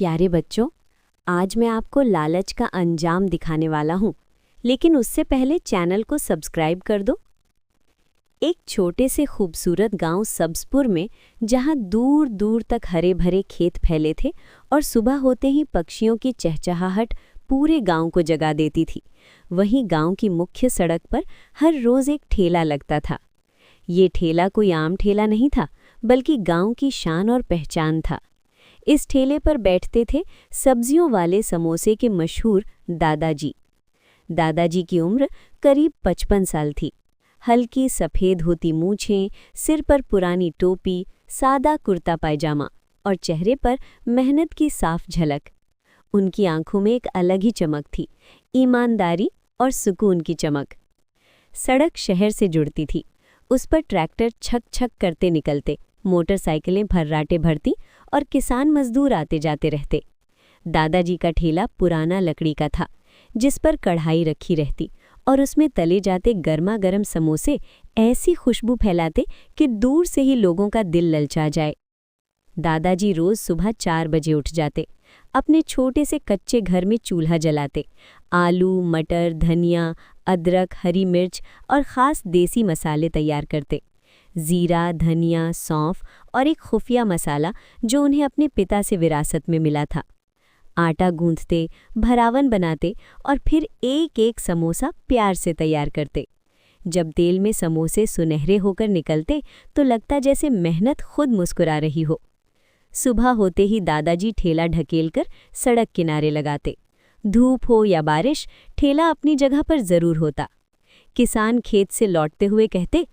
प्यारे बच्चों, आज मैं आपको लालच का अंजाम दिखाने वाला हूँ, लेकिन उससे पहले चैनल को सब्सक्राइब कर दो। एक छोटे से खूबसूरत गांव सब्जपुर में, जहां दूर दूर तक हरे भरे खेत फैले थे और सुबह होते ही पक्षियों की चहचहाहट पूरे गांव को जगा देती थी, वहीं गांव की मुख्य सड़क पर हर रोज एक ठेला लगता था। ये ठेला कोई आम ठेला नहीं था, बल्कि गांव की शान और पहचान था। इस ठेले पर बैठते थे सब्जियों वाले समोसे के मशहूर दादाजी। दादाजी की उम्र करीब 55 साल थी। हल्की सफ़ेद होती मूछें, सिर पर पुरानी टोपी, सादा कुर्ता पायजामा और चेहरे पर मेहनत की साफ झलक। उनकी आंखों में एक अलग ही चमक थी, ईमानदारी और सुकून की चमक। सड़क शहर से जुड़ती थी, उस पर ट्रैक्टर छक छक करते निकलते, मोटरसाइकिलें भर्राटे भरती और किसान मजदूर आते जाते रहते। दादाजी का ठेला पुराना लकड़ी का था, जिस पर कढ़ाई रखी रहती और उसमें तले जाते गर्मा गर्म समोसे ऐसी खुशबू फैलाते कि दूर से ही लोगों का दिल ललचा जाए। दादाजी रोज सुबह 4 बजे उठ जाते, अपने छोटे से कच्चे घर में चूल्हा जलाते, आलू, मटर, धनिया, अदरक, हरी मिर्च और ख़ास देसी मसाले तैयार करते। जीरा, धनिया, सौंफ और एक खुफिया मसाला जो उन्हें अपने पिता से विरासत में मिला था। आटा गूंथते, भरावन बनाते और फिर एक एक समोसा प्यार से तैयार करते। जब तेल में समोसे सुनहरे होकर निकलते तो लगता जैसे मेहनत खुद मुस्कुरा रही हो। सुबह होते ही दादाजी ठेला ढकेलकर सड़क किनारे लगाते। धूप हो या बारिश, ठेला अपनी जगह पर जरूर होता। किसान खेत से लौटते हुए कहते,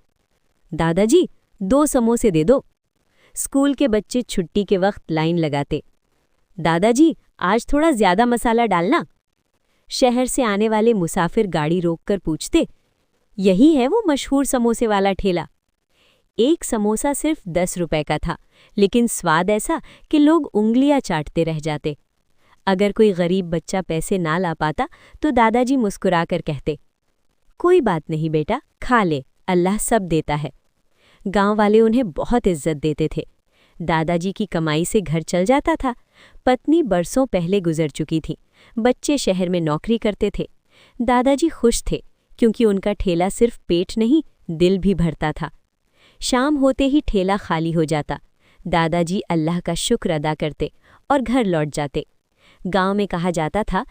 दादाजी 2 समोसे दे दो। स्कूल के बच्चे छुट्टी के वक्त लाइन लगाते, दादाजी आज थोड़ा ज्यादा मसाला डालना। शहर से आने वाले मुसाफिर गाड़ी रोककर पूछते, यही है वो मशहूर समोसे वाला ठेला। एक समोसा सिर्फ 10 रुपए का था, लेकिन स्वाद ऐसा कि लोग उंगलियां चाटते रह जाते। अगर कोई गरीब बच्चा पैसे ना ला पाता तो दादाजी मुस्कुराकर कहते, कोई बात नहीं बेटा, खा ले, अल्लाह सब देता है। गांव वाले उन्हें बहुत इज्जत देते थे। दादाजी की कमाई से घर चल जाता था। पत्नी बरसों पहले गुजर चुकी थी, बच्चे शहर में नौकरी करते थे। दादाजी खुश थे, क्योंकि उनका ठेला सिर्फ पेट नहीं, दिल भी भरता था। शाम होते ही ठेला खाली हो जाता। दादाजी अल्लाह का शुक्र अदा करते और घर लौट जाते। गांव में कहा जाता था,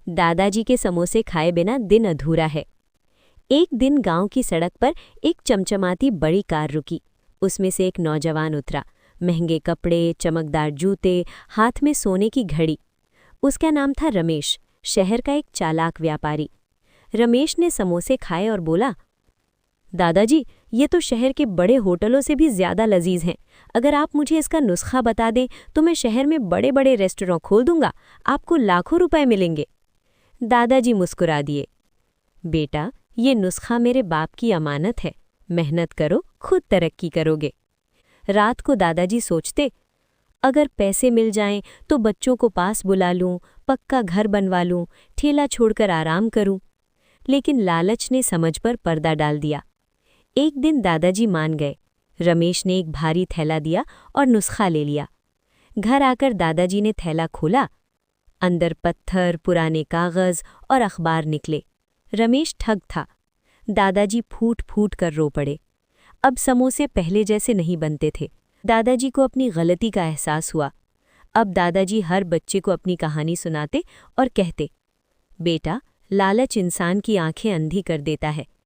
दादाजी के समोसे खाए बिना दिन अधूरा है। एक दिन गांव की सड़क पर एक चमचमाती बड़ी कार रुकी। उसमें से एक नौजवान उतरा, महंगे कपड़े, चमकदार जूते, हाथ में सोने की घड़ी। उसका नाम था रमेश, शहर का एक चालाक व्यापारी। रमेश ने समोसे खाए और बोला, दादाजी ये तो शहर के बड़े होटलों से भी ज़्यादा लजीज हैं। अगर आप मुझे इसका नुस्खा बता दें तो मैं शहर में बड़े बड़े रेस्टोरेंट खोल दूंगा, आपको लाखों रुपए मिलेंगे। दादाजी मुस्कुरा दिए, बेटा ये नुस्खा मेरे बाप की अमानत है, मेहनत करो, खुद तरक्की करोगे। रात को दादाजी सोचते, अगर पैसे मिल जाएं तो बच्चों को पास बुला लूं, पक्का घर बनवा लूं, ठेला छोड़कर आराम करूं। लेकिन लालच ने समझ पर पर्दा डाल दिया। एक दिन दादाजी मान गए। रमेश ने एक भारी थैला दिया और नुस्खा ले लिया। घर आकर दादाजी ने थैला खोला। अंदर पत्थर, पुराने कागज़ और अखबार निकले। रमेश ठग था। दादाजी फूट फूट कर रो पड़े। अब समोसे पहले जैसे नहीं बनते थे। दादाजी को अपनी गलती का एहसास हुआ। अब दादाजी हर बच्चे को अपनी कहानी सुनाते और कहते, बेटा लालच इंसान की आंखें अंधी कर देता है,